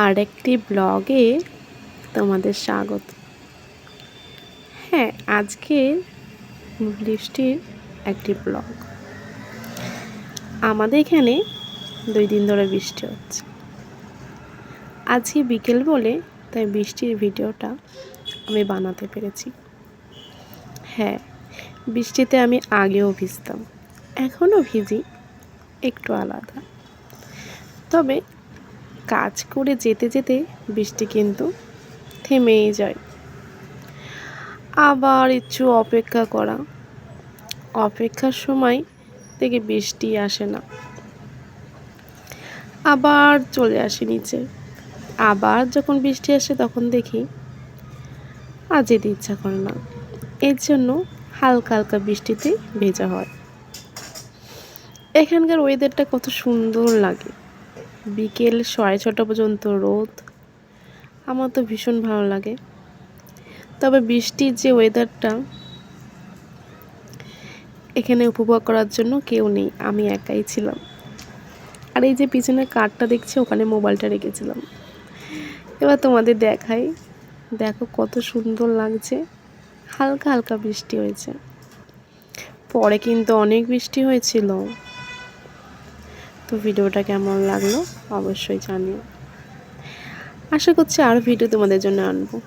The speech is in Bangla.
আরেকটি ব্লগে তোমাদের স্বাগত। হ্যাঁ, আজকে বৃষ্টির একটি ব্লগ। আমাদের এখানে 2 দিন ধরে বৃষ্টি হচ্ছে। আজকে বিকেল বলে তাই বৃষ্টির ভিডিওটা আমি বানাতে পেরেছি। হ্যাঁ, বৃষ্টিতে আমি আগেও ভিজতাম, এখনও ভিজি, একটু আলাদা। তবে কাজ করে যেতে যেতে বৃষ্টি কিন্তু থেমেই যায়। আবার একটু অপেক্ষা করা, অপেক্ষার সময় থেকে বৃষ্টি আসে না, আবার চলে আসে নিচে। আবার যখন বৃষ্টি আসে তখন দেখি আর যেতে ইচ্ছা করে না। এর জন্য হালকা হালকা বৃষ্টিতে ভেজা হয়। এখানকার ওয়েদারটা কত সুন্দর লাগে। বিকেল 6:30 পর্যন্ত রোদ, আমার তো ভীষণ ভালো লাগে। তবে বৃষ্টির যে ওয়েদারটা এখানে উপভোগ করার জন্য কেউ নেই, আমি একাই ছিলাম। আর এই যে পিছনে কার্ডটা দেখছি, ওখানে মোবাইলটা রেখেছিলাম। এবার তোমাদের দেখাই, দেখো কত সুন্দর লাগছে। হালকা হালকা বৃষ্টি হয়েছে, পরে কিন্তু অনেক বৃষ্টি হয়েছিল। তো ভিডিওটা কেমন লাগলো অবশ্যই জানিও। আশা করছি আরও ভিডিও তোমাদের জন্য আনবো।